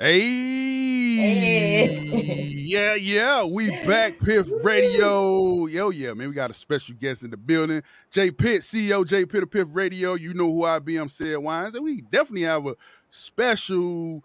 Hey, Hey. yeah, we back, Piff Radio. Yo, yeah, man, we got a special guest in the building. J Pitt, CEO J Pitt of Piff Radio. You know who I be, I'm Sid Wines. And we definitely have a special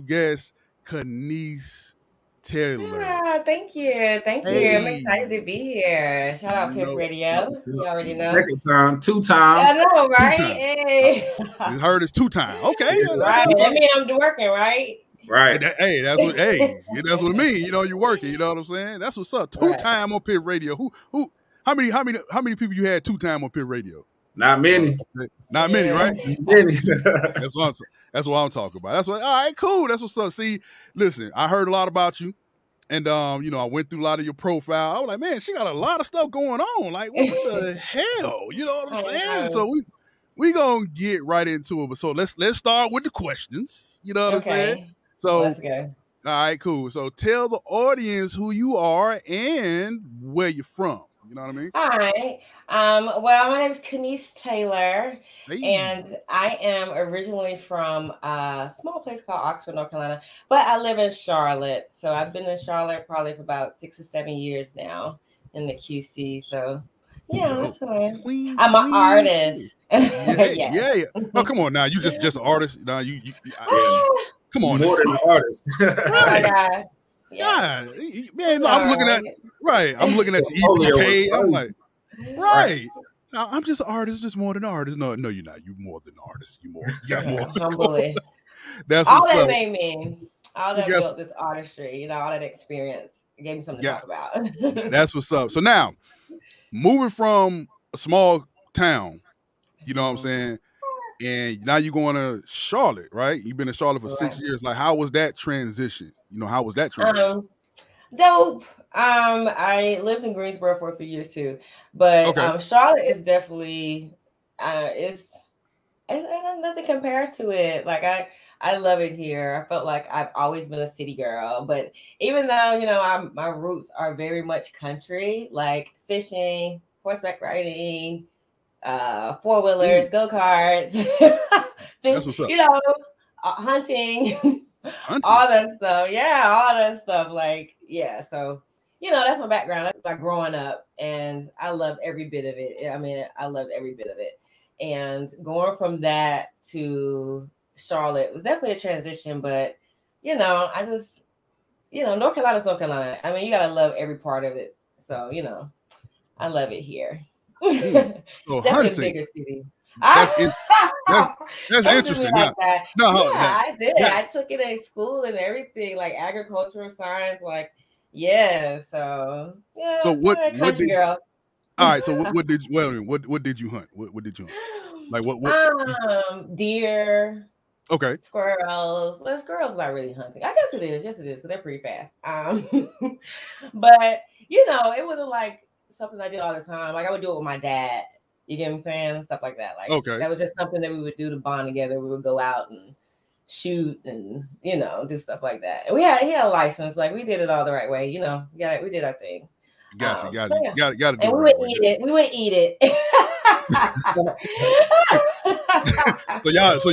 guest, Kenise Taylor. Thank you. Thank you. I'm excited to be here. Shout out Piff Radio. You already know. Second time, 2 times. I know, right? 2 times. Hey. You heard it's 2 times. Okay. Right. That means I'm working, right? Right. Hey, that's what that's what it means. You know, you're working, you know what I'm saying? That's what's up. 2 time on Piff Radio. How many people you had 2 time on Piff Radio? Not many. Not many, right? Many. That's what I'm talking about. All right, cool. That's what's up. See, listen, I heard a lot about you. And you know, I went through a lot of your profile. I was like, man, she got a lot of stuff going on. Like, what the hell? You know what I'm saying? So we gonna get right into it. But so let's start with the questions. You know what I'm saying? So let's go. All right, cool. So tell the audience who you are and where you're from. You know what I mean? All right. Well, my name is Kenise Taylor, and I am originally from a small place called Oxford, North Carolina, but I live in Charlotte. So I've been in Charlotte probably for about 6 or 7 years now in the QC. So yeah, that's fine. I'm an artist. Yeah. Oh, come on now. You just an artist. Now come on. More than an artist. Right. God. Yeah. Man, I'm looking at I'm looking at the EPK. I'm like, right. I'm just an artist, just more than an artist. No, you're not. You're more than an artist. You got more. Humbly. That's all that made me. All that built this artistry, you know, all that experience. It gave me something to talk about. That's what's up. So now, moving from a small town, you know what I'm saying? And now you're going to Charlotte, right? You've been in Charlotte for 6 years. Like, how was that transition? You know, how was that transition? Dope. I lived in Greensboro for a few years too, but Charlotte is definitely it's nothing compares to it. Like I love it here. I felt like I've always been a city girl, but even though, you know, my roots are very much country, like fishing, horseback riding, 4-wheelers, go-karts, you know, hunting. All that stuff. Yeah, all that stuff. Like, yeah. So, you know, that's my background. That's my growing up. And I loved every bit of it. I mean, I loved every bit of it. And going from that to Charlotte was definitely a transition. But, you know, I just, you know, North Carolina's North Carolina. I mean, you got to love every part of it. So, you know, I love it here. So that's a bigger city. That's interesting. I did. I took it in school and everything, like agricultural science, like So yeah. So what did girl. All right. So what did you hunt? What did you hunt? Like what? Deer. Okay. Squirrels. Well, squirrels not really hunting. I guess it is. Yes, it is, because they're pretty fast. But you know, it wasn't like something I did all the time. Like I would do it with my dad. You get what I'm saying? Stuff like that. Like that was just something that we would do to bond together. We would go out and shoot and, you know, do stuff like that. And he had a license. Like we did it all the right way. You know, we did our thing. Got to do and we would eat it. We would eat it. So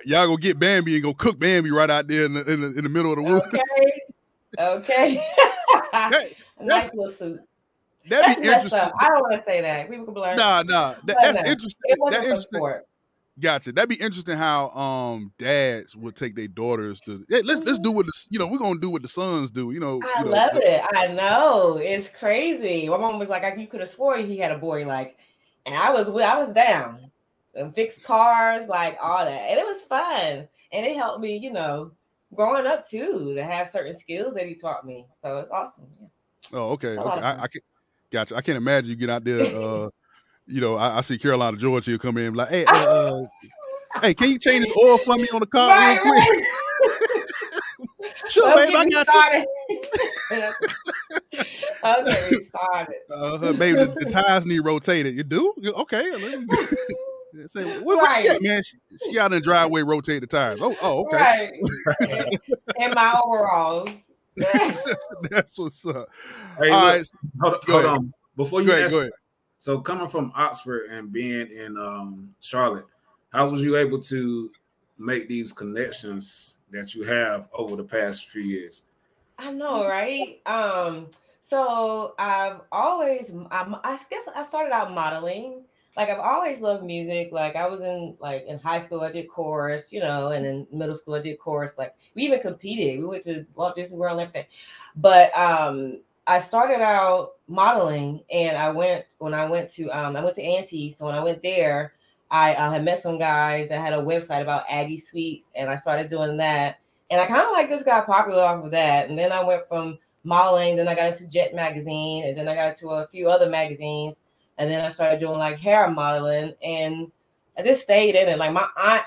y'all go get Bambi and go cook Bambi right out there in the middle of the woods. Okay. Nice little soup. That'd be interesting. I don't want to say that. People could be like, nah. That's interesting. It wasn't for sport. Gotcha. That'd be interesting how dads would take their daughters to let's do what we're gonna do what the sons do. I love it. I know, it's crazy. My mom was like, you could have swore he had a boy, like, and I was down and fix cars, like all that, and it was fun, and it helped me, you know, growing up too, to have certain skills that he taught me. So it's awesome. Yeah. Oh, okay. I can. Gotcha. I can't imagine you get out there. You know, I see Carolina, Georgia come in like, hey, hey, can you change this oil for me on the car real quick? Right. Sure, babe, I got you. Okay, started. Baby, the tires need rotated. You do? Okay. Say, what's she at, man? She out in the driveway rotating the tires. Oh, okay. Right. In my overalls. That's what's up. Hey, all right, hold on. Before you go ahead. So coming from Oxford and being in Charlotte, how was you able to make these connections that you have over the past few years? I know, right? So I guess I started out modeling. Like I've always loved music. Like I was in high school, I did chorus, and in middle school I did chorus. Like we even competed. We went to Walt Disney World and everything. But I started out modeling, and I went to Auntie. So when I went there, I had met some guys that had a website about Aggie Sweets, and I started doing that. And I kind of like just got popular off of that. And then I went from modeling, then I got into Jet magazine, and then I got into a few other magazines. And then I started doing like hair modeling, and I just stayed in it. Like my aunt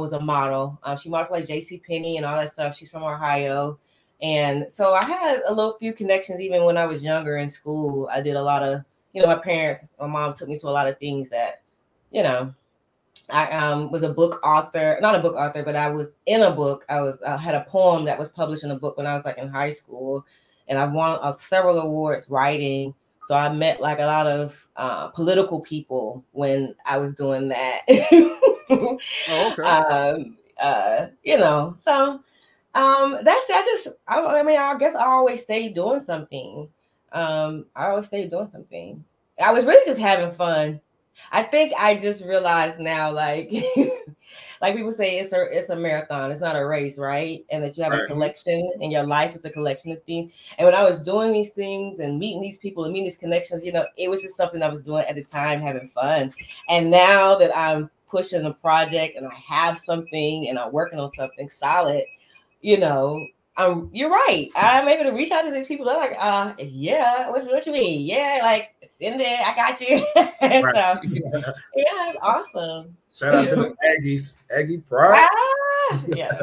was a model. She modeled for like JCPenney and all that stuff. She's from Ohio. And so I had a few connections even when I was younger in school. I did a lot of, my mom took me to a lot of things that, I was a book author, not a book author, but I was in a book. I had a poem that was published in a book when I was like in high school, and I won several awards writing. So I met like a lot of political people when I was doing that. Oh, okay. So that's it. I guess I always stayed doing something. I was really just having fun. I think I just realized now, like, like people say, it's a marathon. It's not a race, right? And that you have a collection, and your life is a collection of things. And when I was doing these things and meeting these people and meeting these connections, it was just something I was doing at the time, having fun. And now that I'm pushing a project and I have something and I'm working on something solid, you're right. I'm able to reach out to these people. They're like, yeah, what you mean? Yeah, like send it. I got you. So, yeah, it's awesome. Shout out to the Aggies, Aggie Pride. Yes.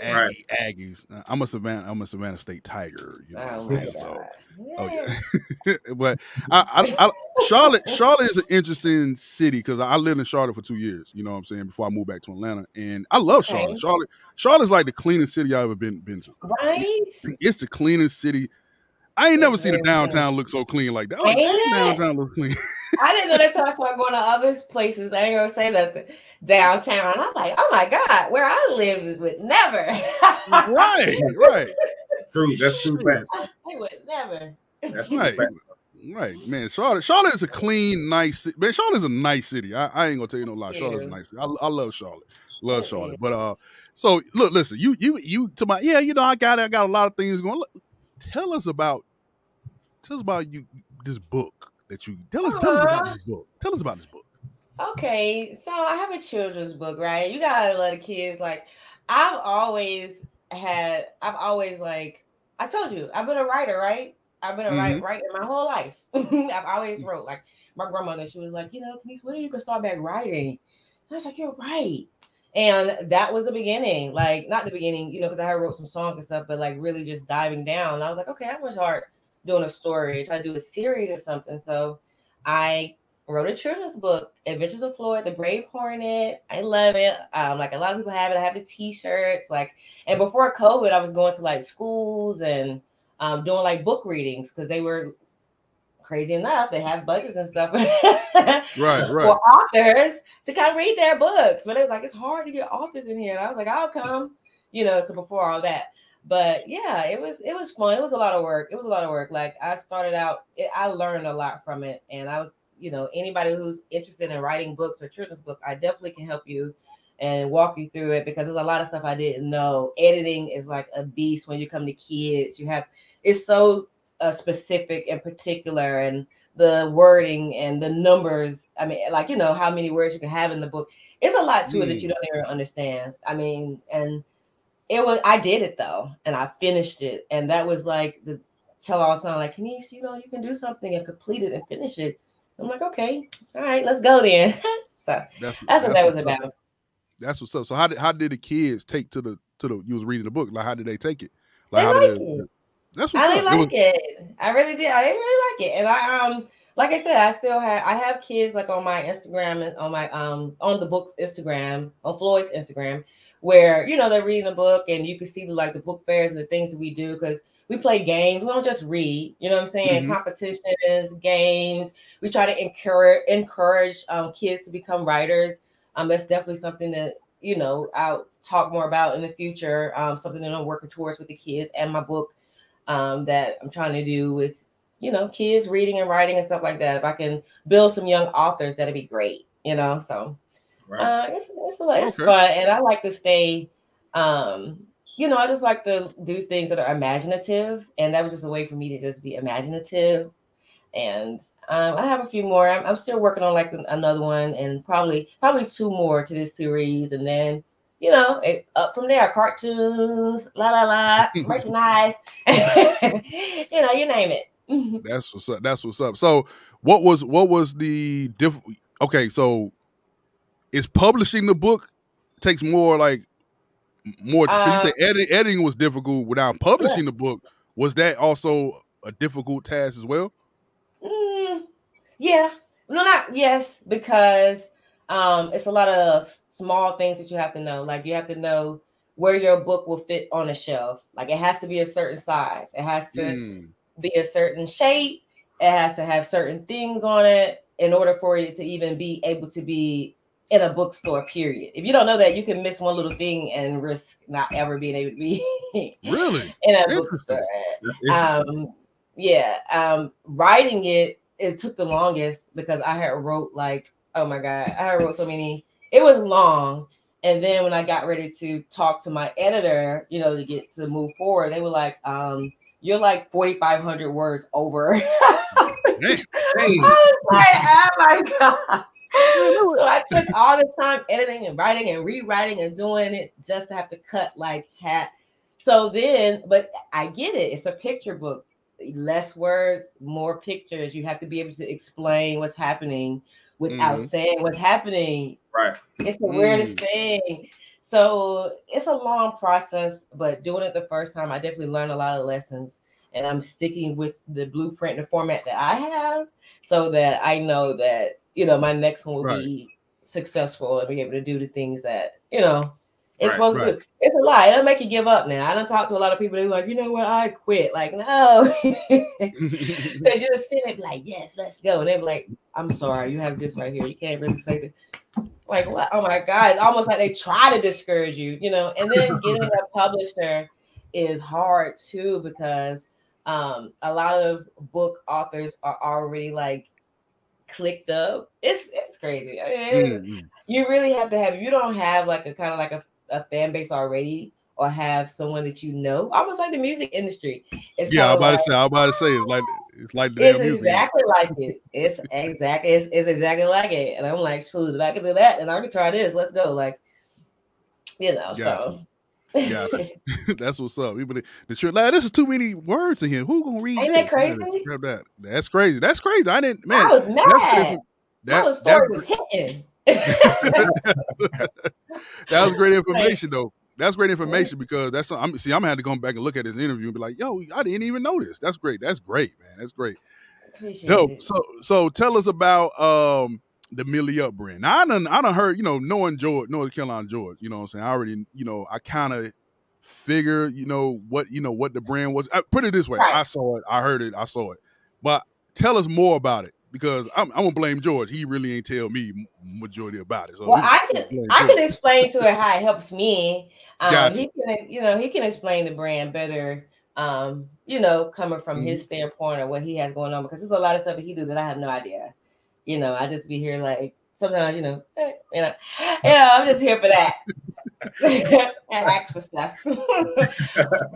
Aggies. I'm a Savannah State Tiger. Oh my God. Oh yeah. But Charlotte is an interesting city because I lived in Charlotte for 2 years. You know what I'm saying? Before I moved back to Atlanta, and I love Charlotte. Charlotte's like the cleanest city I've ever been to. Right? It's the cleanest city. I ain't never seen a downtown look so clean like that. Like, downtown look clean. I didn't know that until I started going to other places. I ain't gonna say that downtown. I'm like, oh my God, where I live would never. Right. True, that's true. I would never. That's true. Right, man. Charlotte is a clean, nice city. Man, Charlotte's a nice city. I ain't gonna tell you no lie. Charlotte's a nice city. I love Charlotte. Love Charlotte. But so look, listen, you to my I got a lot of things going. Look, tell us about this book that you tell us about this book. Tell us about this book. Okay, so I have a children's book, right? You gotta let the kids like. I've always like I told you, I've been a writer, right? I've been a writer my whole life. I've always wrote. Like my grandmother, she was like, Kenise, when are you gonna start back writing? And I was like, you're right. And that was the beginning. Like not the beginning, because I wrote some songs and stuff, but like really just diving down. And I was like, okay, I'm gonna start doing a story, try to do a series or something. So I wrote a children's book, Adventures of Floyd, the Brave Hornet. I love it. Like a lot of people have it. I have the t-shirts. And before COVID, I was going to like schools and doing like book readings because they were crazy enough. They have budgets and stuff right. for authors to come read their books. But it was like, it's hard to get authors in here. And I was like, I'll come, so before all that. But yeah, it was fun. It was a lot of work. Like I started out, I learned a lot from it. And I was, anybody who's interested in writing books or children's books, I definitely can help you and walk you through it because there's a lot of stuff I didn't know. Editing is like a beast when you come to kids. It's so specific and particular, and the wording and the numbers. I mean, like, how many words you can have in the book. It's a lot to it that you don't even understand. I mean, and I did it though, and I finished it. And that was like the tell all sign, like, Kenise, you can do something and complete it and finish it. I'm like, okay, all right, let's go then. So that's what that was about. That's what's up. So how did the kids take to the you was reading the book? Like, how did they take it? Like, it. That's what's up. I like it. I really did. I really like it. And I like I said, I have kids like on my Instagram and on my on the book's Instagram, on Floyd's Instagram, where they're reading a book and you can see like the book fairs and the things that we do because we play games. We don't just read, you know what I'm saying? Competitions, games. We try to encourage kids to become writers. That's definitely something that you know, I'll talk more about in the future. Something that I'm working towards with the kids and my book that I'm trying to do with, you know, kids reading and writing and stuff like that. If I can build some young authors, that'd be great, you know. So it's fun, and I like to stay. You know, I just like to do things that are imaginative, and that was just a way for me to just be imaginative. And I have a few more. I'm still working on like another one, and probably 2 more to this series, and then, you know, up from there, cartoons, merchandise, you know, you name it. That's what's up. That's what's up. So what was the okay, so is publishing the book takes more like more, because you say editing was difficult without publishing the book. Was that also a difficult task as well? Yeah. No, not yes, because it's a lot of small things that you have to know. Like you have to know where your book will fit on a shelf. Like it has to be a certain size. It has to be a certain shape. It has to have certain things on it in order for it to even be able to be in a bookstore, period. If you don't know that, you can miss one little thing and risk not ever being able to be really in a bookstore. That's interesting. Writing it took the longest because I had wrote like, oh my God, I had wrote so many. It was long. And then when I got ready to talk to my editor, you know, to move forward, they were like, you're like 4,500 words over. I was like, oh my God. So I took all the time editing and writing and rewriting and doing it just to have to cut like hat. So then, but I get it. It's a picture book. Less words, more pictures. You have to be able to explain what's happening without saying what's happening. Right. It's the weirdest thing. So it's a long process, but doing it the first time, I definitely learned a lot of lessons. And I'm sticking with the blueprint and the format that I have so that I know that, you know, my next one will be successful and be able to do the things that, you know, it's supposed to do. It's a lie. It'll make you give up now. I don't talk to a lot of people. They're like, you know what? I quit. Like, no. Because you're sitting there like, yes, let's go. And they're like, I'm sorry. You have this right here. You can't really say this. Like, what? Oh, my God. It's almost like they try to discourage you, you know. And then getting a publisher is hard, too, because a lot of book authors are already, like, clicked up. It's crazy. I mean, you really have to have, if you don't have, like, a kind of like a fan base already, or have someone that you know, almost like the music industry. It's I was about to say it's like the it's damn music exactly like it. It's exactly like it. And I'm like, shoot, if I can do that, and I can try this. Let's go. Like, you know, Gotcha. That's what's up. This is too many words in here. Who gonna read? Ain't that crazy? That's crazy. That's crazy. I didn't. Man, I was mad. That story was hitting. That was great information, though. That's great information because that's I'm gonna have to go back and look at this interview and be like, yo, I didn't even know this. That's great. That's great, man. That's great. Appreciate it. So tell us about the Milli Up brand. Now I done heard, you know, knowing North Carolina George, you know what I'm saying? I already, you know, I kind of figure, you know what the brand was. Put it this way, I saw it, I heard it, I saw it. But tell us more about it. Because I'm gonna blame George. He really ain't tell me majority about it. So well, I can explain to it how it helps me. Gotcha. He can explain the brand better. You know, coming from his standpoint or what he has going on, because there's a lot of stuff that he do that I have no idea. You know, I just be here like sometimes, you know, I'm just here for that. And ask for stuff.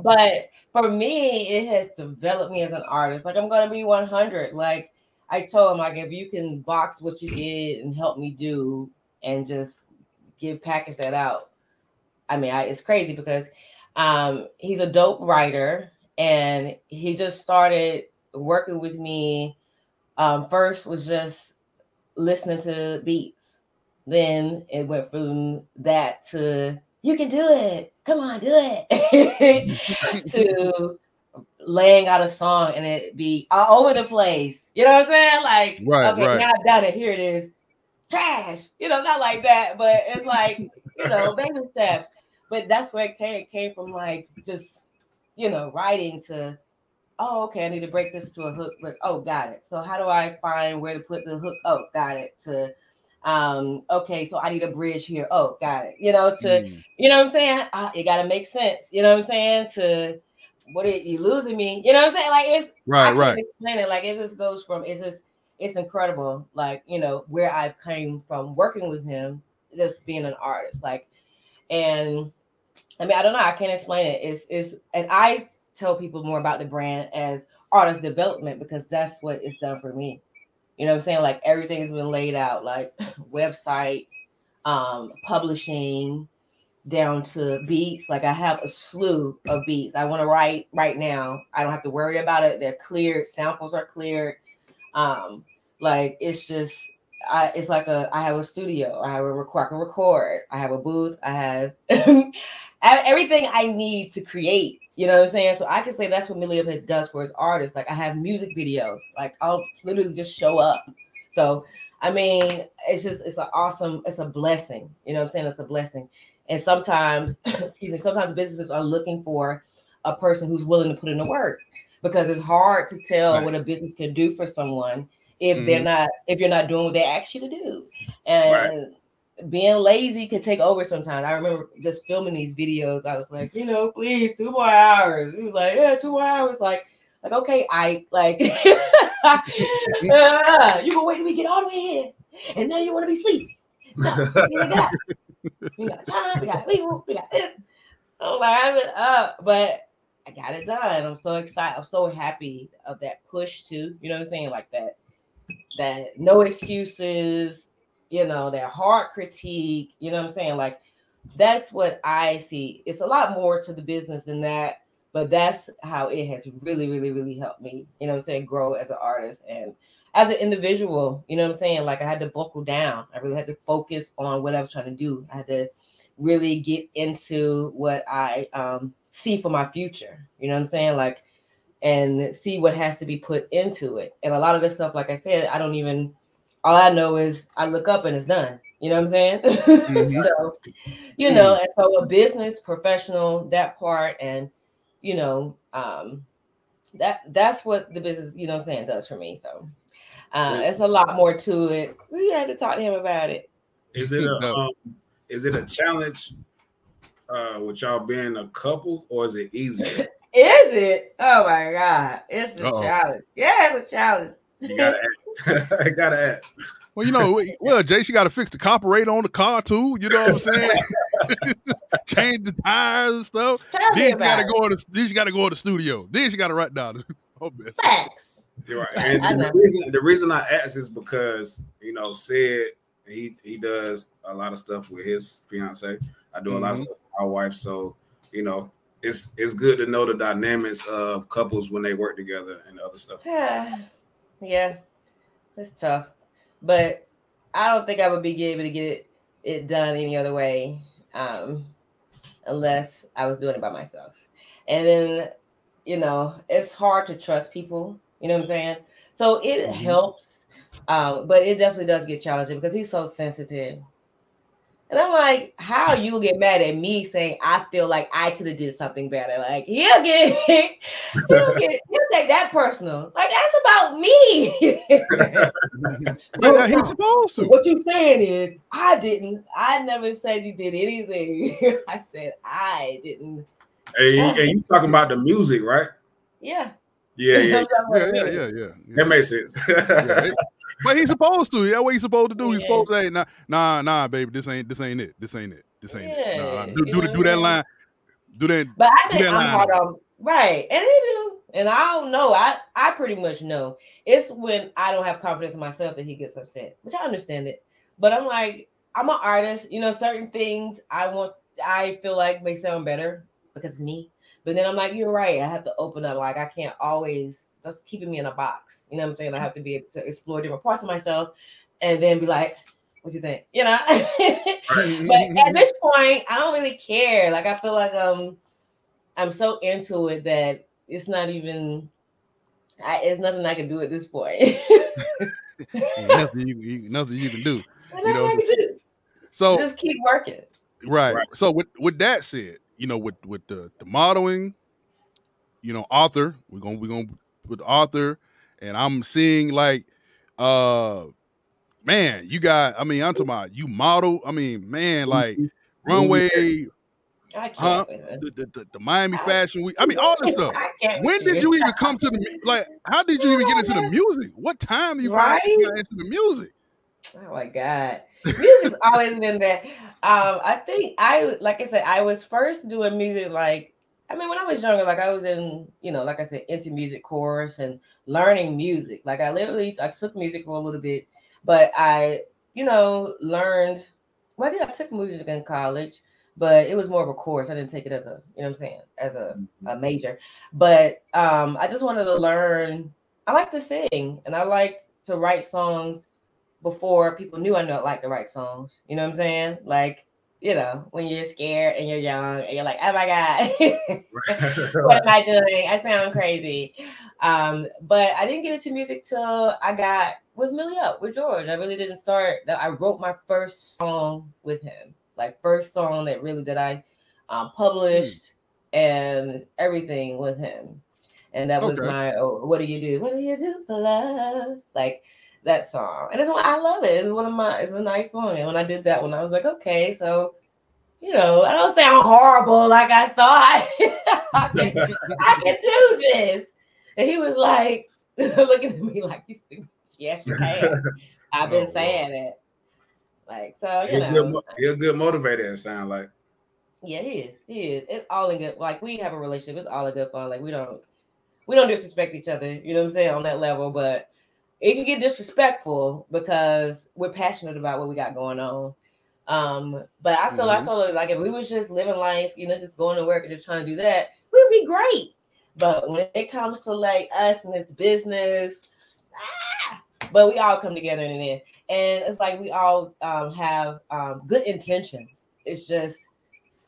But for me, it has developed me as an artist. Like I'm gonna be 100. Like I told him, like, if you can box what you did and help me do and just package that out. I mean, it's crazy because he's a dope writer and he just started working with me. First was just listening to beats. Then it went from that to, you can do it. Come on, do it. To laying out a song and it be all over the place. You know what I'm saying? Like, now I've done it. Here it is. Trash. You know, not like that, but it's like, you know, baby steps. But that's where it came from, like, just, you know, writing to, oh, okay, I need to break this to a hook. Like, oh, got it. So how do I find where to put the hook? Oh, got it. To Okay, so I need a bridge here. Oh, got it. You know, you know what I'm saying? It got to make sense. You know what I'm saying? You losing me? You know what I'm saying? Like I can't explain it. Like it just goes from it's incredible. Like, you know, where I've came from working with him, just being an artist. Like, and I mean, I don't know. I can't explain it. And I tell people more about the brand as artist development because that's what it's done for me. You know what I'm saying? Like everything's been laid out, like website, publishing, down to beats. Like I have a slew of beats. I want to write right now. I don't have to worry about it. They're cleared. Samples are cleared. Like it's just, it's like I have a studio. I can record. I have a booth. I have everything I need to create. You know what I'm saying? So I can say that's what Milli Up does for his artists. Like I have music videos. Like I'll literally just show up. So I mean, it's a blessing. You know what I'm saying? It's a blessing. And sometimes, sometimes businesses are looking for a person who's willing to put in the work because it's hard to tell what a business can do for someone if if you're not doing what they ask you to do. And being lazy can take over sometimes. I remember just filming these videos. I was like, you know, please 2 more hours. He was like, yeah, 2 more hours. Like, okay, I like, you gonna wait till we get all the way in, and now you want to be asleep. No, we got time. We got legal. We got this. I'm like, I've been up, but I got it done. I'm so excited. I'm so happy of that push too. You know what I'm saying? Like that no excuses. You know, that hard critique. You know what I'm saying? Like that's what I see. It's a lot more to the business than that, but that's how it has really, really, really helped me. You know what I'm saying? Grow as an artist and as an individual. You know what I'm saying? Like I had to buckle down. I really had to focus on what I was trying to do. I had to really get into what I see for my future. You know what I'm saying? Like, and see what has to be put into it. And a lot of this stuff, like I said, all I know is I look up and it's done. You know what I'm saying? So, you know, and so a business professional, that part, and, you know, that's what the business, you know what I'm saying, does for me. So it's a lot more to it. We had to talk to him about it. Is it a challenge with y'all being a couple, or is it easier? Is it? Oh my God. It's a challenge. Yeah, it's a challenge. You gotta ask. I gotta ask. Well, you know, Jay, she got to fix the carburetor on the car too. You know what I'm saying? Change the tires and stuff. Then she got to go to the studio. Then she got to write down her best. You're right. And the reason I ask is because, you know, Sid, he does a lot of stuff with his fiance. I do a lot of stuff with my wife. So, you know, it's good to know the dynamics of couples when they work together and other stuff. Yeah, it's tough. But I don't think I would be able to get it done any other way unless I was doing it by myself. And then, you know, it's hard to trust people. You know what I'm saying? So it helps, but it definitely does get challenging because he's so sensitive. And I'm like, how you get mad at me saying I feel like I could have did something better? Like he'll take that personal. Like that's about me. Well, he's supposed to. What you saying is I never said you did anything. I said I didn't. Hey, you talking about the music, right? Yeah. Yeah. That makes sense. But he's supposed to. That's what he's supposed to do. He's supposed to say, nah, baby, this ain't it. This ain't it. Nah, do that line. Do that. But I think I'm hard on right. And they do. And I don't know. I pretty much know. It's when I don't have confidence in myself that he gets upset. Which I understand it. But I'm like, I'm an artist. You know, certain things I feel like may sound better because it's me. But then I'm like, you're right. I have to open up. Like I can't always. That's keeping me in a box. You know what I'm saying? I have to be able to explore different parts of myself and then be like, what you think? You know? But at this point, I don't really care. Like, I feel like I'm so into it that it's not even, it's nothing I can do at this point. Nothing you can do. You know, so just keep working. Right. So with that said, you know, with the modeling, you know, author, we're gonna with Arthur, and I'm seeing like man, you got, I mean, I'm talking about you model. I mean, man, like runway, the Miami Fashion Week. I mean, all this stuff. When did you even come to the, like, how did you even get into the music? What time do you find you got into the music? Oh my God. Music's always been there. I think like I said, I was first doing music, like, I mean, when I was younger, like I was in, you know, like I said, into music course and learning music. Like I took music for a little bit, but I, you know, learned, well, I took music in college, but it was more of a course. I didn't take it as a, you know what I'm saying, as a major. But I just wanted to learn. I like to sing and I like to write songs before people knew I like to write songs. You know what I'm saying? Like, you know, when you're scared and you're young and you're like, oh my God, what am I doing? I sound crazy. But I didn't get into music till I got with Milli Up with George. I really didn't start. I wrote my first song with him, like first song that I published and everything with him. And that was my, what do you do? What do you do for love? Like that song. And I love it. It's a nice song. And when I did that one, I was like, okay, so, you know, I don't sound horrible like I thought. I can do this. And he was like, looking at me like, you stupid. Yes, you can. I've been saying it. Like, so, you know. He's a good motivator, it sounds like. Yeah, he is. It's all in good. Like, we have a relationship. It's all in good fun. Like, we don't disrespect each other, you know what I'm saying, on that level, but it can get disrespectful because we're passionate about what we got going on. But I feel I told her, like, if we was just living life, you know, just going to work and just trying to do that, we'd be great. But when it comes to like us and this business, but we all come together in the end. And it's like we all have good intentions. It's just,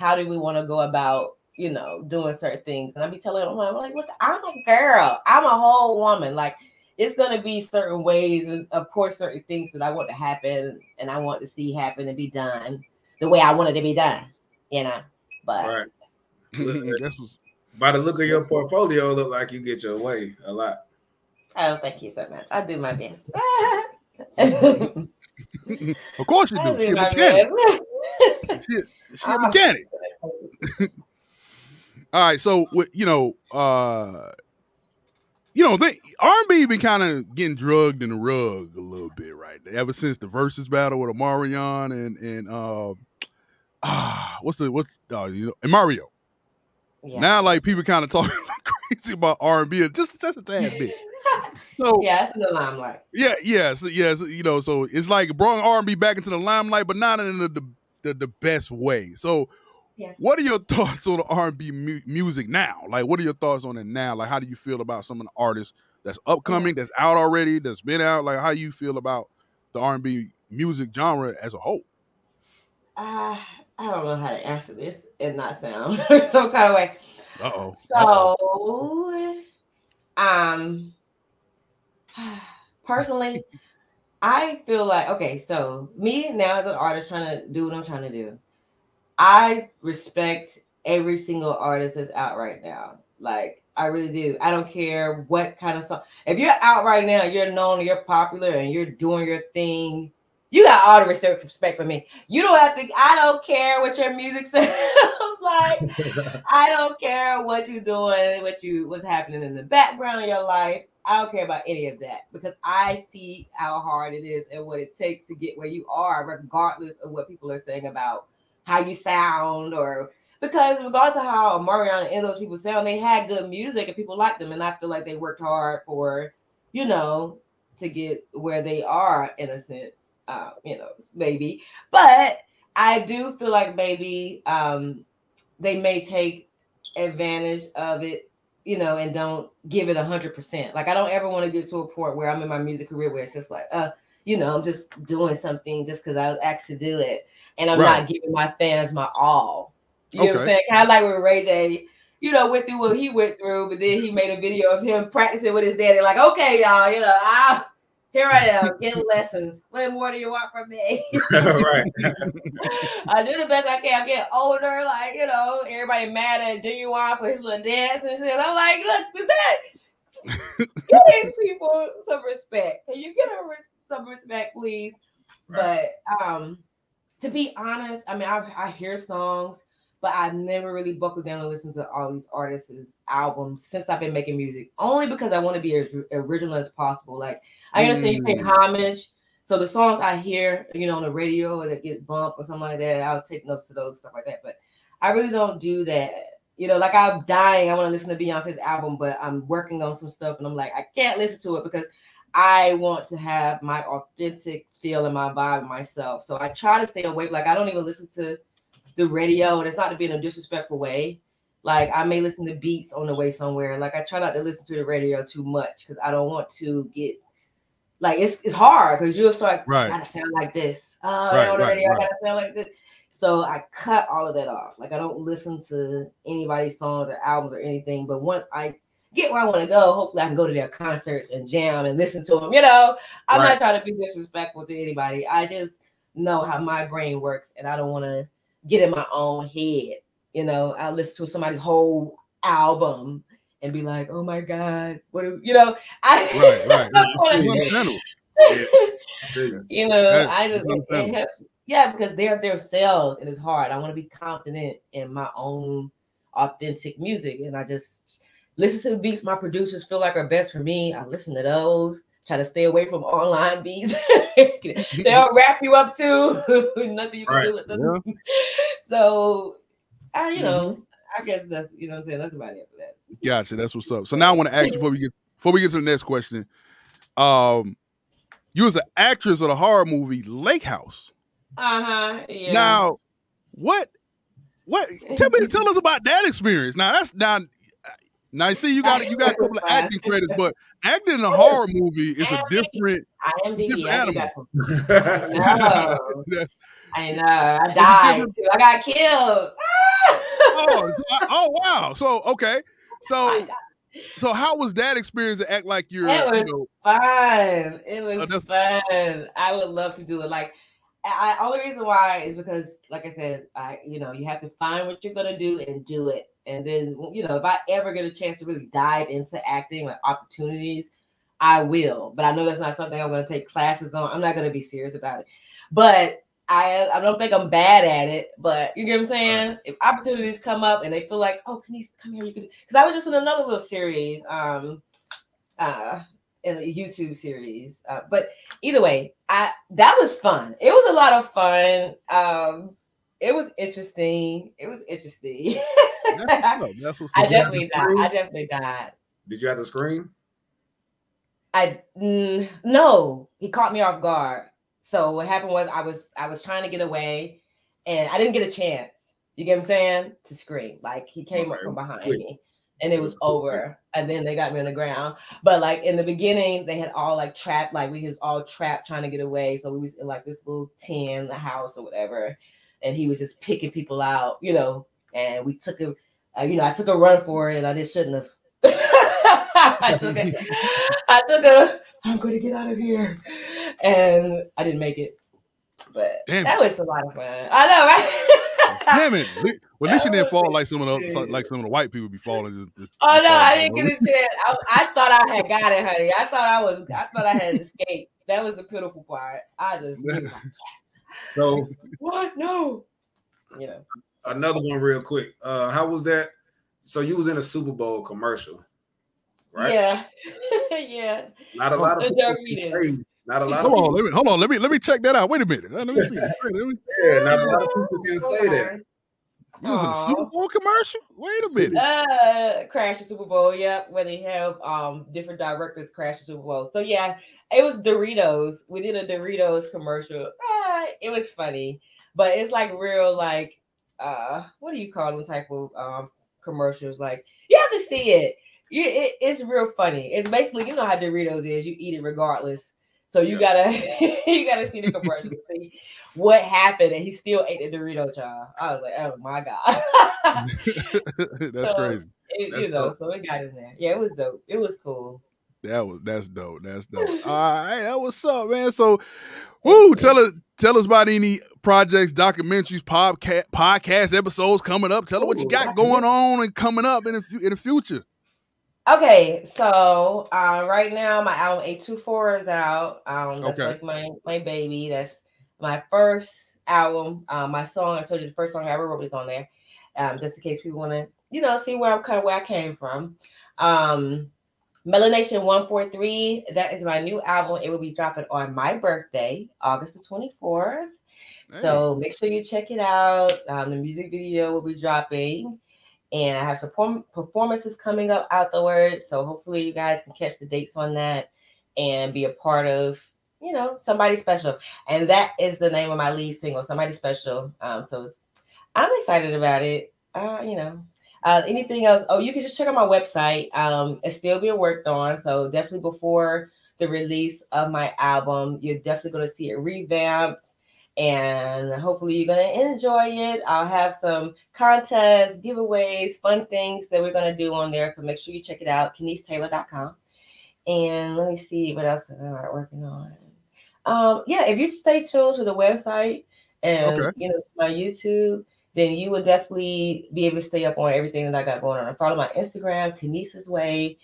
how do we want to go about, you know, doing certain things? And I be telling them, I'm like, look, I'm a girl. I'm a whole woman. Like, it's going to be certain ways and, of course, certain things that I want to happen and I want to see happen and be done the way I want it to be done, you know? But right. By the look of your portfolio, look like you get your way a lot. Oh, thank you so much. I do my best. Of course you do. She's a mechanic. She's a mechanic. All right, so R&B been kind of getting drugged in the rug a little bit, right? Ever since the versus battle with Omarion and and Mario. Yeah. Now, like, people kind of talking crazy about R&B just a tad bit. So yeah, it's in the limelight. So, you know, so it's like brought R&B back into the limelight, but not in the best way. So, what are your thoughts on the R&B music now? Like, what are your thoughts on it now? Like, how do you feel about some of the artists that's upcoming, that's out already, that's been out? Like, how you feel about the R&B music genre as a whole? I don't know how to answer this and not sound some kind of way. Personally, I feel like, okay, so me now as an artist trying to do what I'm trying to do, I respect every single artist that's out right now. Like, I really do. I don't care what kind of song. If you're out right now, you're known, you're popular, and you're doing your thing, you got all the respect for me. You don't have to, I don't care what your music sounds like. I don't care what you're doing, what's happening in the background of your life. I don't care about any of that because I see how hard it is and what it takes to get where you are, regardless of what people are saying about how you sound, or because regardless of how Omarion and those people sound, they had good music and people liked them. And I feel like they worked hard for, you know, to get where they are in a sense, you know, maybe. But I do feel like maybe they may take advantage of it, you know, and don't give it 100%. Like, I don't ever want to get to a point where I'm in my music career where it's just like, you know, I'm just doing something just because I was asked to do it. And I'm not giving my fans my all. You know what I'm saying? Kind of like when Ray J, you know, went through what he went through, but then he made a video of him practicing with his daddy. Like, okay, y'all, you know, here I am getting lessons. What more do you want from me? Right. I do the best I can. I'm getting older. Like, you know, everybody mad at Genuine for his little dance and shit. I'm like, look, give these people some respect. Can you get some respect, please? But to be honest, I mean, I hear songs, but I never really buckled down and listened to all these artists' albums since I've been making music. Only because I want to be as original as possible. Like, I understand you pay homage. So the songs I hear, you know, on the radio or that get bumped or something like that, I'll take notes to those, stuff like that. But I really don't do that. You know, like I'm dying. I want to listen to Beyonce's album, but I'm working on some stuff and I'm like, I can't listen to it because I want to have my authentic feel and my vibe myself. So I try to stay away. Like, I don't even listen to the radio, and it's not to be in a disrespectful way. Like, I may listen to beats on the way somewhere. Like, I try not to listen to the radio too much because I don't want to get, like, it's hard because you'll start, I gotta sound like this. On the radio, I gotta sound like this. So I cut all of that off. Like, I don't listen to anybody's songs or albums or anything. But once I get where I want to go, hopefully I can go to their concerts and jam and listen to them. You know, I'm not trying to be disrespectful to anybody. I just know how my brain works, and I don't want to get in my own head. You know, I'll listen to somebody's whole album and be like, oh my God, what do you know? You know, I just because they're themselves and it's hard. I want to be confident in my own authentic music, and I just listen to the beats my producers feel like are best for me. I listen to those. Try to stay away from online beats. They'll wrap you up too. Nothing you can do with them. Yeah. So, you know, I guess that's, you know what I'm saying? That's about it for that. Gotcha. That's what's up. So now I want to ask you before we get to the next question. You was the actress of the horror movie Lake House. Yeah. Now, what tell us about that experience. Now, see, you got a couple of acting credits, but acting in a horror movie is a different animal. I know. I died too. I got killed. Oh wow. So okay. So how was that experience to act like you're? It was fun. It was fun. I would love to do it. Like, only reason why is because, like I said, you have to find what you're gonna do and do it. And then, if I ever get a chance to really dive into acting, like opportunities, I will. But I know that's not something I'm going to take classes on. I'm not going to be serious about it. But I don't think I'm bad at it. but you get what I'm saying? Right. If opportunities come up and they feel like, oh, Kenise, come here, you can. Because I was just in another little series, in a YouTube series. But either way, that was fun. It was a lot of fun. It was interesting. That's what's I definitely died. Did you have to scream? No. He caught me off guard. So what happened was I was trying to get away, and I didn't get a chance. You get what I'm saying? To scream. Like, he came up from behind me, and it was over. And then they got me on the ground. But like in the beginning, they had all like trapped. Like, we was all trapped trying to get away. So we was in like this little tent, the house or whatever. And he was just picking people out, and we took I took a run for it, and I just shouldn't have. I took I'm going to get out of here. And I didn't make it. But that was a lot of fun. I know, right? Damn it. Well, at least you didn't fall like some of the white people be falling. Oh, no, I didn't get a chance. I thought I had got it, honey. I thought I had escaped. That was the pitiful part. I just So what? No. Another one real quick. How was that? So you was in a Super Bowl commercial, right? Yeah. Yeah. Not a lot of people. Not a lot of people. Hold on. Let me check that out. Wait a minute. Let me see. Yeah, not a lot of people can say that. You was in a Super Bowl commercial? Wait a minute. Crash the Super Bowl, yep, where they have different directors crash the Super Bowl. So yeah, it was Doritos. We did a Doritos commercial. It was funny. But it's like real, like, what do you call them type of commercials? Like, you have to see it. It's real funny. It's basically, you know how Doritos is. You eat it regardless. So you gotta see the commercial to see what happened, and he still ate the Dorito, child. I was like, oh my God. That's crazy. So it got in there. Yeah, it was dope. It was cool. That's dope. All right, that was up, man. So, woo, tell us about any projects, documentaries, podcast episodes coming up. Tell us what you got going on and coming up in the future. Okay, so right now my album 824 is out. That's like my baby. my first album, my song. I told you the first song I ever wrote is on there. Just in case people want to, see where I came from. Melanation 143. That is my new album. It will be dropping on my birthday, August the 24th. Hey. So make sure you check it out. The music video will be dropping. And I have some performances coming up afterwards. So hopefully you guys can catch the dates on that and be a part of, Somebody Special. And that is the name of my lead single, Somebody Special. So I'm excited about it. Anything else? Oh, you can just check out my website. It's still being worked on. So definitely before the release of my album, you're definitely going to see it revamped. And hopefully you're going to enjoy it. I'll have some contests, giveaways, fun things that we're going to do on there. So make sure you check it out, KeniseTaylor.com. And let me see what else am I working on. If you stay tuned to the website and, my YouTube, then you will definitely be able to stay up on everything that I got going on. And follow my Instagram, Kenise's Way.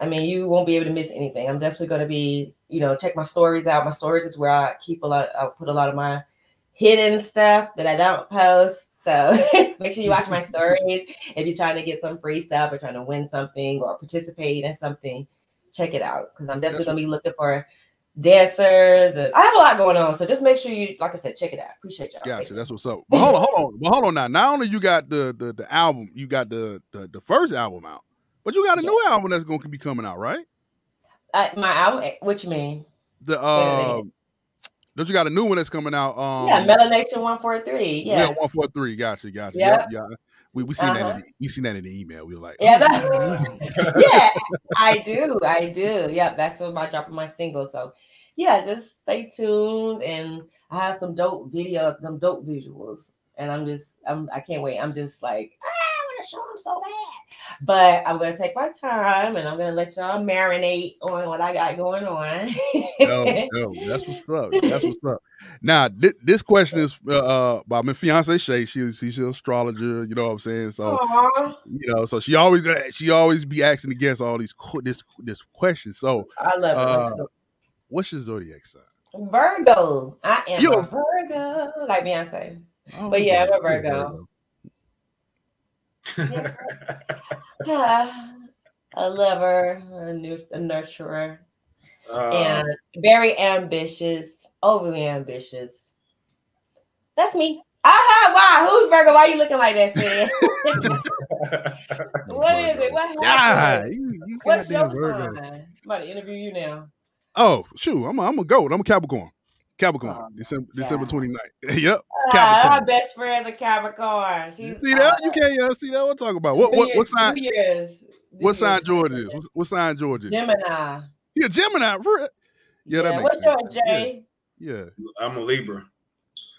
I mean, you won't be able to miss anything. I'm definitely going to be, check my stories out. My stories is where I put a lot of my hidden stuff that I don't post. So make sure you watch my stories. If you're trying to get some free stuff or trying to win something or participate in something, check it out. Because I'm definitely going to be looking for dancers. And I have a lot going on. So just make sure you, like I said, check it out. Appreciate y'all. Gotcha. That's what's up. But hold on now. Not only you got the album, you got the first album out. But you got a new album that's going to be coming out, right? My album? What you mean? Don't you got a new one that's coming out? Melanation 143. Yeah, 143. Gotcha. Yep. Yeah. We seen that. We seen that in the email. We were like, yeah, I do. Yep, that's what I'm dropping my single. So, yeah, just stay tuned, and I have some dope videos, some dope visuals, and I can't wait. I'm just like, I want to show them so bad. But I'm going to take my time and I'm going to let y'all marinate on what I got going on. That's what's up. That's what's up. Now, this question is by my fiance Shay. She's an astrologer, you know what I'm saying? So, so she always be asking the guests all these this questions. So, I love it. What's your zodiac sign? Virgo. I am a Virgo, like Beyonce. Oh, but yeah, I'm a Virgo. A lover, a nurturer, and very ambitious, overly ambitious. That's me. Why? Who's Virgo? Why are you looking like that, Sid? What is it? What happened? What's your sign? I'm about to interview you now. Oh, shoot. I'm a goat. I'm a Capricorn. December 29th. Yep. Capricorn. My best friend's a Capricorn. See that? You can't see that. What talk about? What sign? What sign George is? What sign George is? Gemini. Yeah, Gemini. Yeah, that makes what's sense. What's yours, Jay? Yeah. I'm a Libra.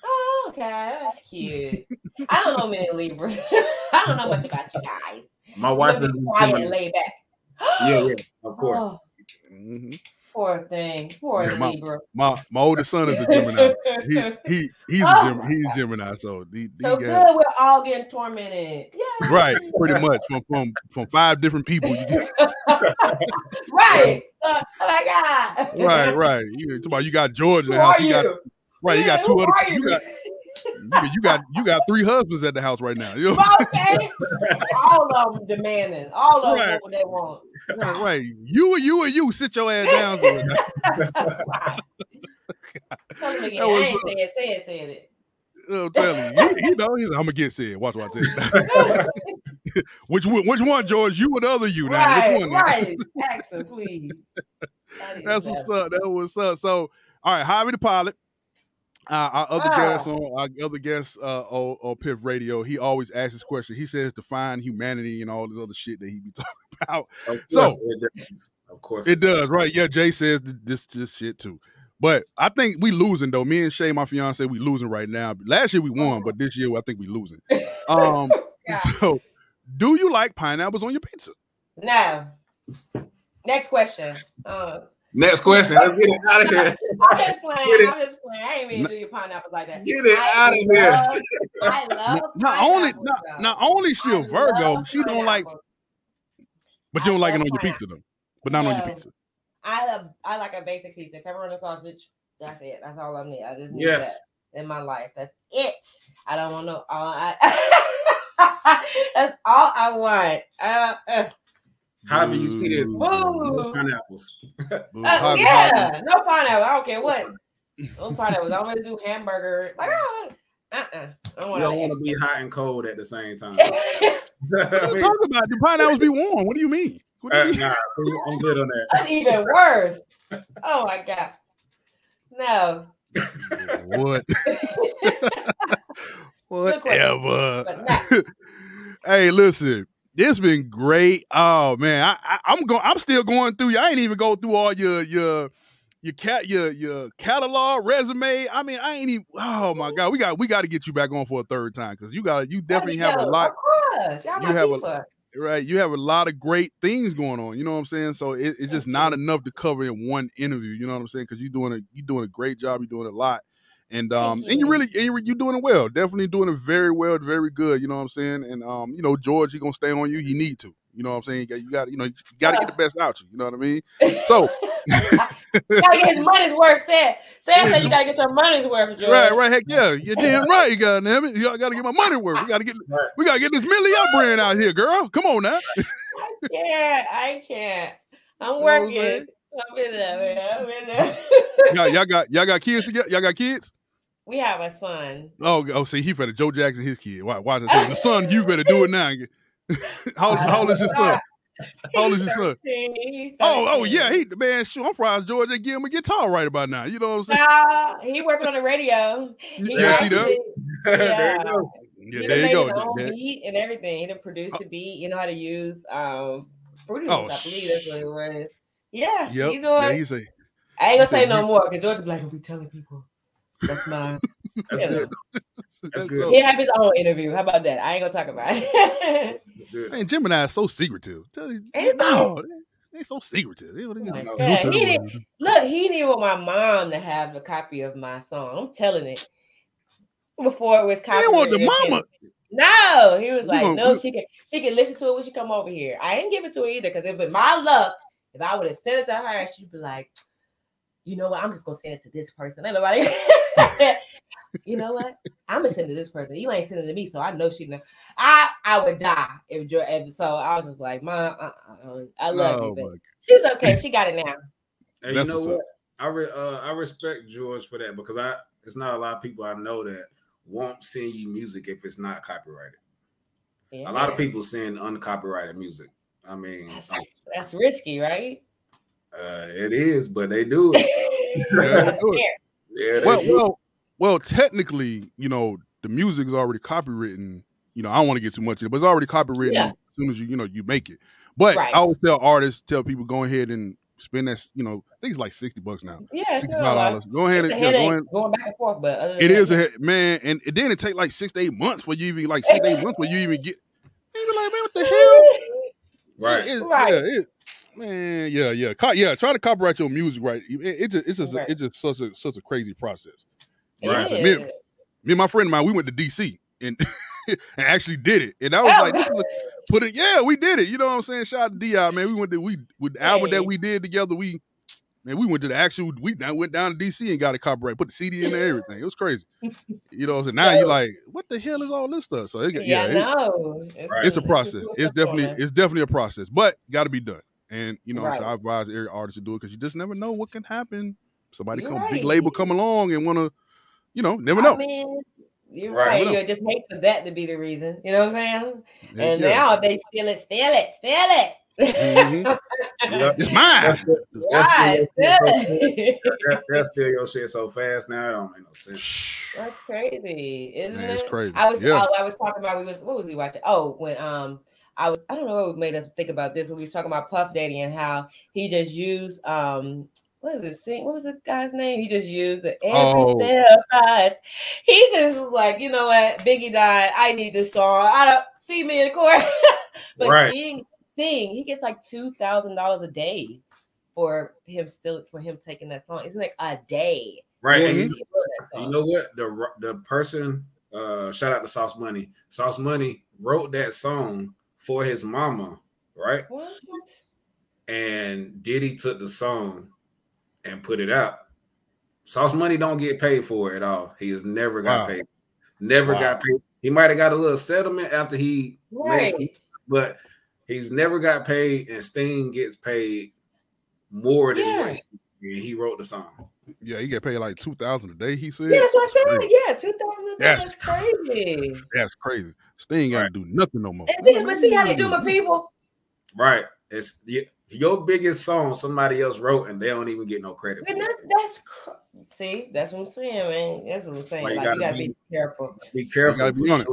Oh, okay. That's cute. I don't know many Libras. I don't know much about you guys. My wife is quiet and laid back. Yeah, of course. Oh. Mm-hmm. Poor thing. Poor Libra. My oldest son is a Gemini. He's a Gemini. So good. We're all getting tormented. Yeah. Right. Pretty much from 5 different people. You get right. Oh my God. Right. You got George in the house. You got 2 other. You got 3 husbands at the house right now. You know okay. All of them demanding. All of them what they want. Right. You sit your ass down. Right. Tell him again. I ain't said it. I'm telling you. I'm gonna get said. Watch what I tell you. Which one, George? You or the other you now? Right, which one? Right. Accent, please. That's what's up. That was up. So, all right, Javi the pilot. Our other guest on Piff Radio, he always asks this question. He says define humanity and all this other shit that he be talking about. Of course it does, right? Yeah, Jay says this shit too. But I think we losing though. Me and Shay, my fiance, we losing right now. Last year we won, but this year I think we losing. So do you like pineapples on your pizza? No. Next question. Next question. Let's get it out of here. I'm just playing. I ain't mean to do your pineapples like that. Get it out of here. I love not only she a Virgo, she don't like, but you don't like it on your pizza though. But not on your pizza. I like a basic pizza. Pepperoni sausage. That's it. That's all I need. I just need that. in my life. That's it. I don't want no. That's all I want. How do you see this? No pineapples. Yeah, no pineapple. I don't care what. No pineapples. I want to do hamburger. Like, I don't you don't want to be hot and cold at the same time. What are you talking about? Do pineapples be warm? What do you mean? Nah, I'm good on that. That's even worse. Oh my God. No. What? Whatever. Hey, listen, it's been great. Oh man, I'm still going through. I ain't even go through all your catalog resume. I mean, I ain't even. Oh my God, we got to get you back on for a third time because you definitely have a lot. You have a lot of great things going on. You know what I'm saying? So it's just not enough to cover in one interview. You know what I'm saying? Because you're doing a great job. You're doing a lot, and you're doing it well. Definitely doing it very well, very good. You know what I'm saying? And you know, George, he's gonna stay on you. He need to. You know what I'm saying? You got to get the best out of you. You know what I mean? So. Gotta get his money's worth. Sam said you gotta get your money's worth, George. Right. Heck yeah, you're damn right. You goddamn it. You gotta get my money worth. We gotta get this Milli Up brand out here, girl. Come on now. I can't. I'm working. I'm in there. Y'all got kids together? Y'all got kids? We have a son. Oh, see, he better Joe Jackson his kid. Watch it. The son, you better do it now. How old is your son? How old is your son? Oh yeah, man. Shoot, I'm surprised George didn't give him a guitar right about now. You know what I'm saying? He working on the radio. Yes, he does. There you go. Yeah, there you go. His own beat and everything. He done produced the beat. You know how to use Fruity Loops. I believe that's what it was. Yeah, he's doing. Yeah, he say. I ain't gonna say no more because George be like, "Don't be telling people." That's mine. That's good. That's good. He have his own interview. How about that? I ain't gonna talk about it. Man, Gemini is so secretive. No, they're so secretive. He didn't want my mom to have a copy of my song. I'm telling it. Before it was copyrighted. He want the mama. No, he was like, no, she can listen to it when she come over here. I didn't give it to her either because it was my luck. If I would have sent it to her, she'd be like, you know what? I'm just gonna send it to this person. Ain't nobody. You know what? I'm gonna send it to this person. You ain't sending it to me, so I know she know. I would die if so. I was just like, Mom, I love you, but she's okay. She got it now. And you know what? I respect George for that because it's not a lot of people I know that won't send you music if it's not copyrighted. Yeah. A lot of people send uncopyrighted music. I mean, that's risky, right? It is, but they do it. Yeah, they do it. Yeah, well, technically, you know, the music is already copywritten. You know, I don't want to get too much in it, but it's already copywritten as soon as you make it. But I always tell people, go ahead and spend that. You know, I think it's like $60 now. Yeah, $65. Go ahead and going back and forth, but it is man, and then it take like 6 to 8 months for you even get. And you be like, man, what the hell? Right. Man, yeah. Try to copyright your music, right? It's just such a crazy process. Right. So me and my friend of mine, we went to DC and actually did it, and I was we did it. You know what I'm saying? Shout out to Di, man. We went with the album that we did together. We went to went down to DC and got a copyright, put the CD in there, everything. It was crazy. You know what I'm saying? Now you're like, what the hell is all this stuff? So it's a process. It's definitely a process, but got to be done. And you know, so I advise every artist to do it because you just never know what can happen. Somebody big label come along and want to, never know. I mean, you're right. You just hate for that to be the reason. You know what I'm saying? And now if they steal it. Mm-hmm. It's mine. They'll steal your shit so fast now. It don't make no sense. That's crazy, isn't it? It's crazy. I was talking about what was we watching? Oh, when I don't know what made us think about this when we was talking about Puff Daddy and how he just used what was the guy's name? He just used the every step right. He just was like, you know what, Biggie died. I need this song. I don't see me in the court. But sing, he gets like $2,000 a day for him taking that song. It's like a day. Right. And you know what? The person, shout out to Sauce Money. Sauce Money wrote that song for his mama, right? What? And Diddy took the song and put it out. Sauce Money don't get paid for it at all. He has never got paid. Never got paid. He might have got a little settlement after he made, but he's never got paid. And Sting gets paid more than what he wrote the song. Yeah, he get paid like $2,000 a day. He said. Yeah, that's what I said. Yeah, $2,000 a day. That's crazy. That's crazy. Sting got to do nothing no more. And then, but see how they do my people. Right. It's your biggest song somebody else wrote, and they don't even get no credit. See, that's what I'm saying, man. That's what I'm saying. Well, you gotta be careful. Be careful. You gotta be on it.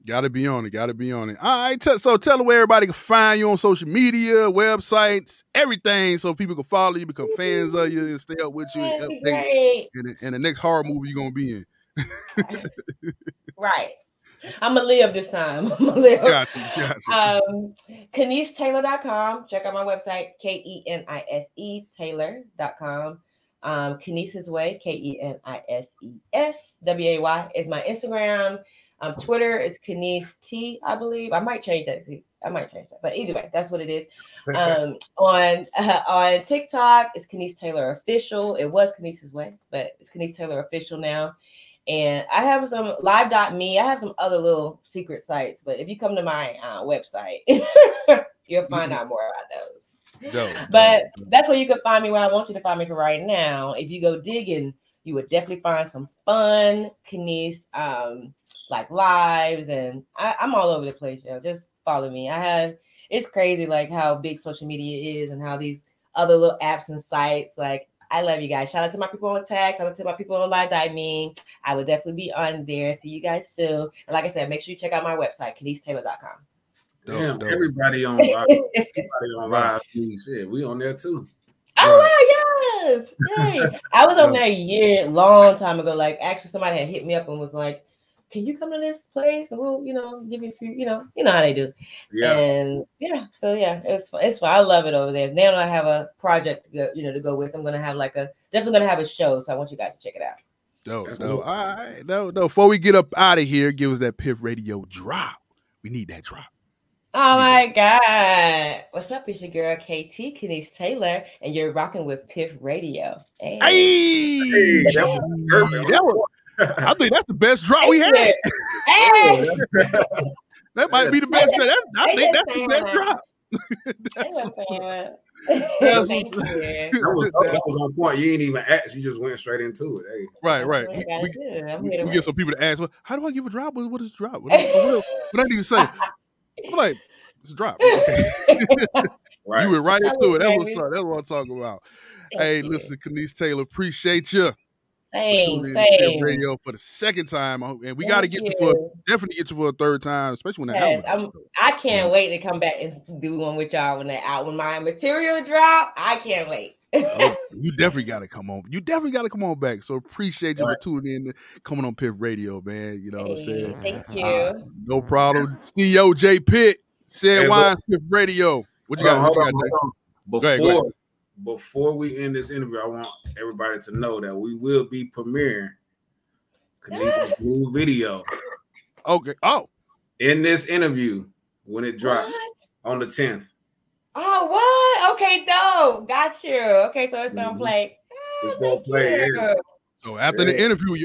Gotta be on it. Gotta be on it. All right. So tell them where everybody can find you on social media, websites, everything, so people can follow you, become fans of you, and stay up with you, and update in the next horror movie you're gonna be in. Right. I'm gonna live this time. I'm gonna live. Gotcha. KeniseTaylor.com. Check out my website, KENISE Taylor.com. Kenise's Way, KENISESWAY is my Instagram. Twitter is Kenise T, I believe. I might change that. But either way, that's what it is. On TikTok, it's Kenise Taylor Official. It was Kenise's Way, but it's Kenise Taylor Official now. And I have some live.me. I have some other little secret sites, but if you come to my website, you'll find out more about those. But that's where you can find me, where I want you to find me for right now. If you go digging, you would definitely find some fun Kenise like lives, and I'm all over the place, yo. Just follow me. It's crazy like how big social media is and how these other little apps and sites, like, I love you guys. Shout out to my people on Tag. Shout out to my people on Live.me. I will definitely be on there. See you guys soon. And like I said, make sure you check out my website, KeniseTaylor.com. Damn, everybody on Live. We on there too. Oh my yes. I was on there a long time ago. Like, actually somebody had hit me up and was like, can you come to this place? And we'll, give you a few, you know how they do. Yeah. And it's fun. It's fun. I love it over there. Now I have a project to go with. I'm gonna have definitely gonna have a show. So I want you guys to check it out. All right. Before we get up out of here, give us that Piff Radio drop. We need that drop. Oh my God. What's up? It's your girl KT, Kenise Taylor, and you're rocking with Piff Radio. Hey. I think that's the best drop we had. Hey. That might be the best. I think that's the best drop. That was on point. You ain't even asked. You just went straight into it. Hey. Right. We get some people to ask, well, how do I give a drop? What is a drop? What I need to say? I'm like, it's a drop. Okay. Right. You went right into it. That's what I'm talking about. Hey, listen, Kenise Taylor, appreciate you. Same. Radio for the second time, and we got to definitely get you for a third time, especially when that happens. I can't wait to come back and do one with y'all when my material drop. I can't wait. You definitely got to come on. You definitely got to come on back. So appreciate you for tuning in, coming on Piff Radio, man. You know what I'm saying? Thank you. No problem. CEO J Pitt said, "Why Piff Radio?" What you got? Go ahead. Before we end this interview, I want everybody to know that we will be premiering Kenise's new video. Okay. Oh, in this interview when it drops on the 10th. Oh, what? Okay, dope. Got you. Okay, so it's gonna play. It's gonna play. Yeah. So after the interview,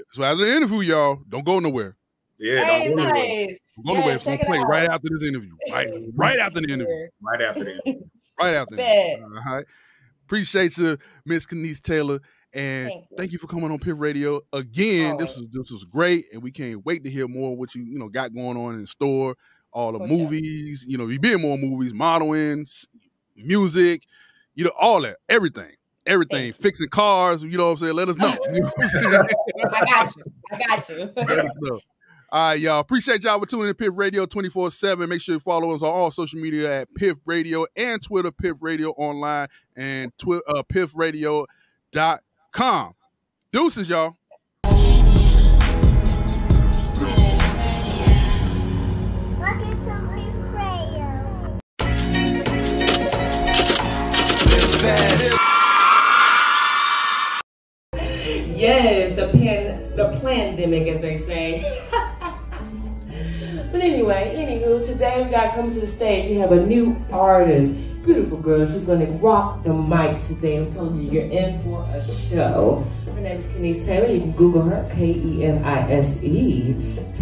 y'all don't go nowhere. Yeah, don't go nowhere. Don't go nowhere. It's gonna play right after this interview. Right after the interview. Right after the interview. Right after the interview. All right. Appreciate you, Miss Kenise Taylor, and thank you for coming on Piff Radio again. This was great, and we can't wait to hear more of what you got going on in the store. All the movies, you be in more movies, modeling, music, all that, everything, fixing cars. You know what I'm saying? Let us know. I got you. Let us know. All right, y'all. Appreciate y'all for tuning in to Piff Radio 24/7. Make sure you follow us on all social media at Piff Radio and Twitter, Piff Radio Online, and piffradio.com. Deuces, y'all. Yes, the pandemic, as they say. But anyway. Anywho, today we got coming to the stage. We have a new artist, beautiful girl. She's gonna rock the mic today. I'm telling you, you're in for a show. Her name is Kenise Taylor. You can Google her, Kenise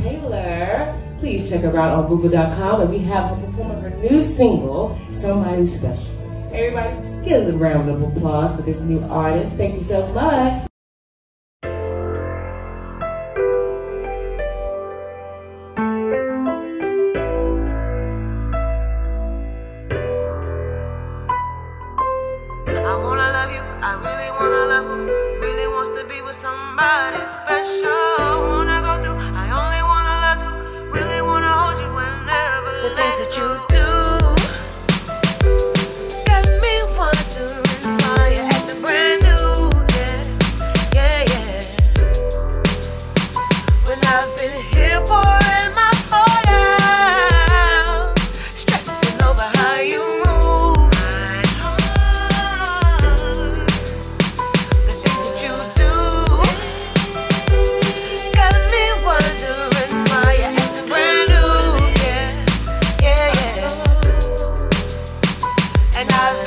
Taylor. Please check her out on Google.com. And we have her performing her new single, Somebody Special. Everybody, give us a round of applause for this new artist. Thank you so much. I really wanna love who really wants to be with somebody special. Wanna go through, I only wanna love to really wanna hold you whenever. The things that you do got me wondering why you acting brand new. Yeah. When I've been here pouring my heart out, stressing over how you move. And I've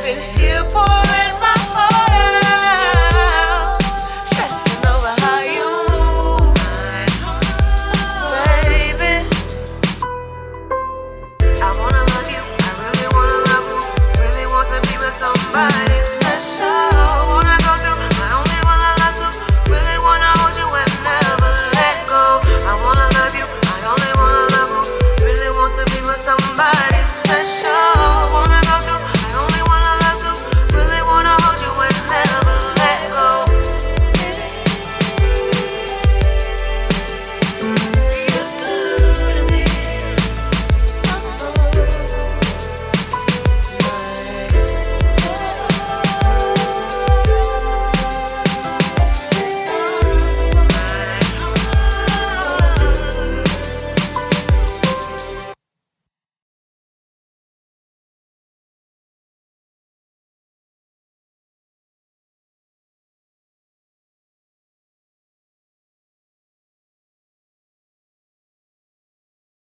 been here for it.